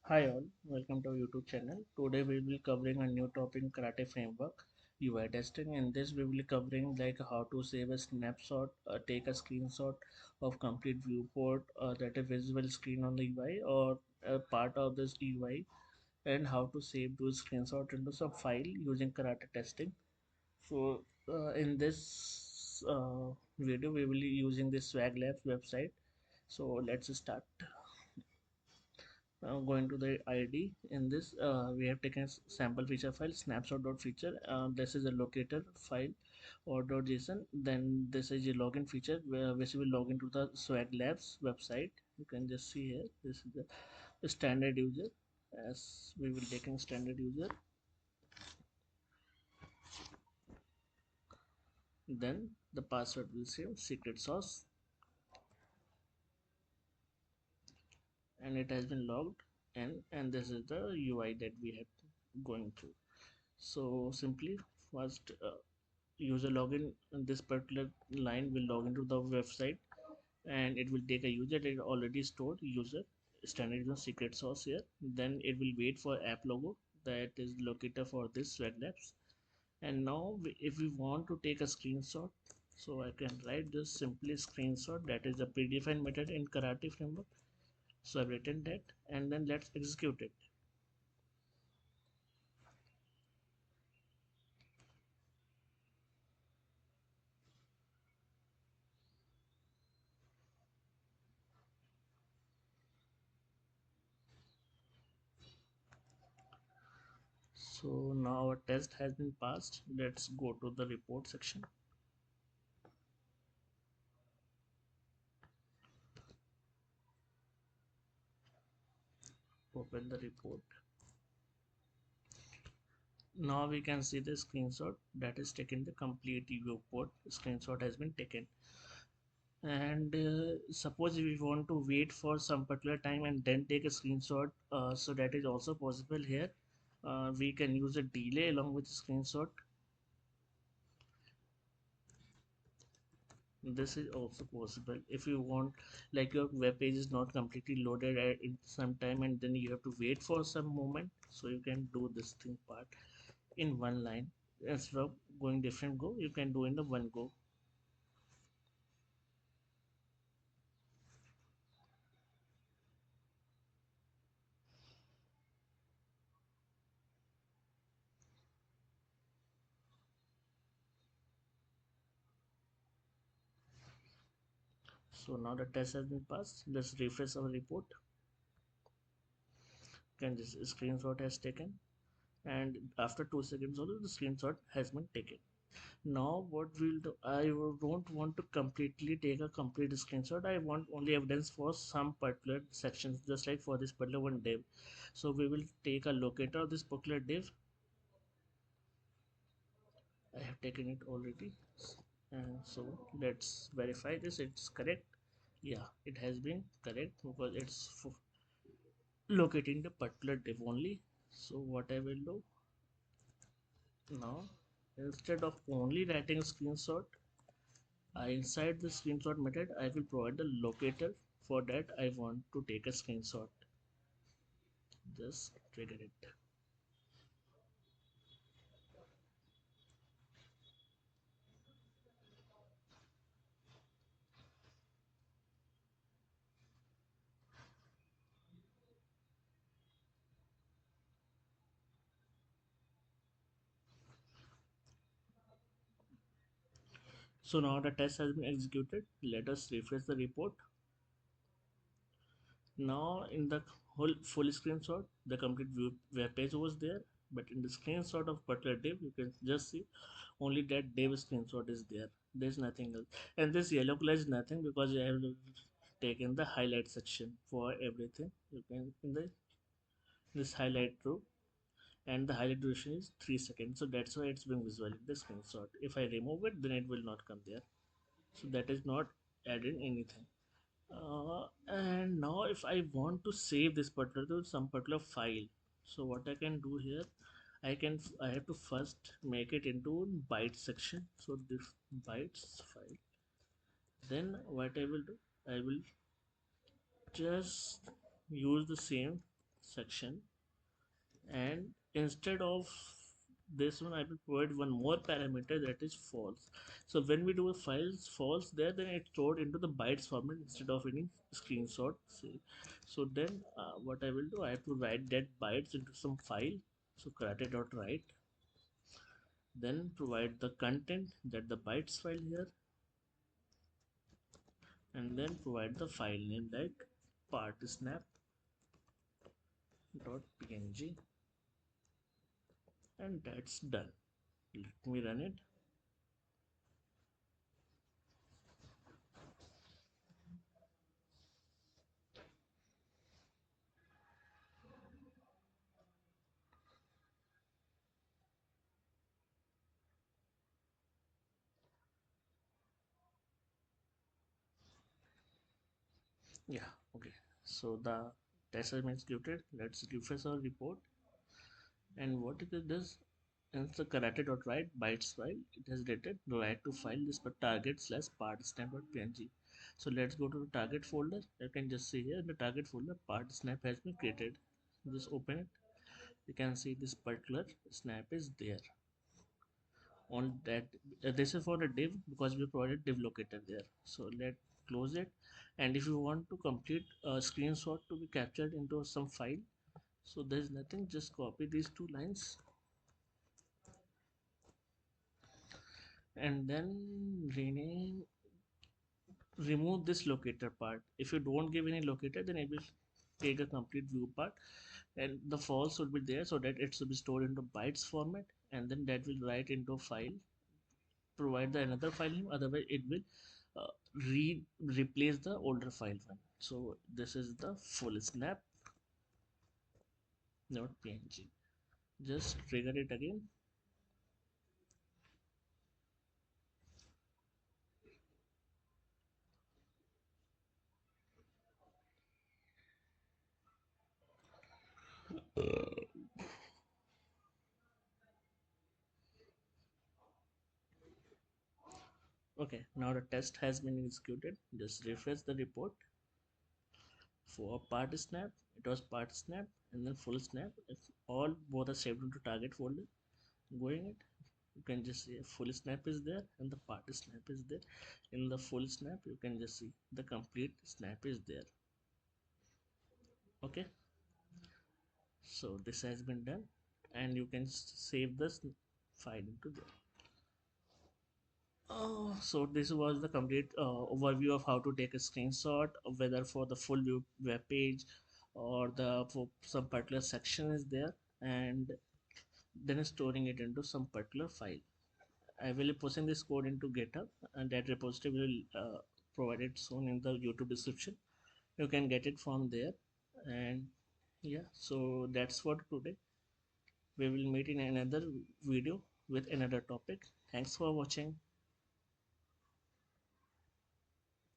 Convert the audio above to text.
Hi all, welcome to our YouTube channel. Today we will be covering a new topic Karate framework, UI testing. In this we will be covering like how to save a snapshot, take a screenshot of complete viewport that a visible screen on the UI or a part of this UI, and how to save those screenshot into some file using Karate testing. In this video we will be using this Swag Labs website. So let's start. Going to the ID. In this we have taken sample feature file snapshot.feature. This is a locator file or .json. Then this is a login feature which will log into the Swag Labs website. You can just see here, this is the standard user. As we will taking standard user, then the password will say secret sauce, and it has been logged, and this is the UI that we have going through. So simply first user login in this particular line will log into the website, and it will take a user that is already stored user standard user secret sauce here. Then it will wait for app logo, that is locator for this Swag Labs. And now if we want to take a screenshot, so I can write this simply screenshot, that is a predefined method in Karate framework. So I've written that, and then let's execute it. So now our test has been passed. Let's go to the report section. Open the report. Now we can see the screenshot that is taken, the complete viewport screenshot has been taken. And suppose if we want to wait for some particular time and then take a screenshot, so that is also possible here. We can use a delay along with the screenshot. This is also possible if you want, like your web page is not completely loaded at in some time and then you have to wait for some moment, so you can do this thing part in one line. Instead of going different go, you can do in the one go. So now the test has been passed. Let's refresh our report. Can this screenshot has taken, and after 2 seconds only the screenshot has been taken. Now what we'll do, don't want to completely take a complete screenshot. I want only evidence for some particular sections, just like for this particular one div. So we will take a locator of this particular div. I have taken it already, and so let's verify this, it's correct. Yeah, it has been correct because it's locating the particular div only. So what I will do now, instead of only writing screenshot, inside the screenshot method I will provide the locator for that I want to take a screenshot. Just trigger it. So now the test has been executed. Let us refresh the report. Now in the whole full screenshot, the complete web page was there, but in the screenshot of particular div, you can just see only that div screenshot is there. There's nothing else. And this yellow color is nothing because I have taken the highlight section for everything. You can in the this highlight row, and the highlight duration is 3 seconds, so that's why it's being visual in the screenshot. If I remove it, then it will not come there, so that is not adding anything. And now if I want to save this particular some particular file, so what I can do here, I have to first make it into byte section. So this bytes file, then what I will do, I will just use the same section, and instead of this one I will provide one more parameter, that is false. So when we do a files false there, then it's stored into the bytes format instead of any screenshot. See, so then what I will do, I have to write that bytes into some file. So karate.write, then provide the content, that the bytes file here, and then provide the file name like partsnap.png, and that's done. Let me run it. Yeah, okay. So the test has been executed. Let's refresh our report. And what it does, it's the karate.write bytes file. It has written the write to file this but target slash partsnap.png. So let's go to the target folder. You can just see here in the target folder, partsnap has been created. Just open it. You can see this particular snap is there on that. This is for the div because we provided div locator there. So let close it. And if you want to complete a screenshot to be captured into some file, so there's nothing, just copy these two lines and then rename, remove this locator part. If you don't give any locator, then it will take a complete view part, and the false should be there so that it should be stored into bytes format, and then that will write into a file, provide the another file name, otherwise it will uh, replace the older file one. So this is the full snap not png. Just trigger it again. Okay, now the test has been executed. Just refresh the report. For part snap, it was part snap, and then full snap. It's all both are saved into target folder. Going it, you can just see full snap is there and the part snap is there. In the full snap, you can just see the complete snap is there. Okay, so this has been done, and you can save this file into there. So this was the complete overview of how to take a screenshot, whether for the full view web page or the for some particular section is there, and then storing it into some particular file. I will be posting this code into GitHub, and that repository will provide it soon in the YouTube description. You can get it from there, and yeah, so that's for today. We will meet in another video with another topic. Thanks for watching.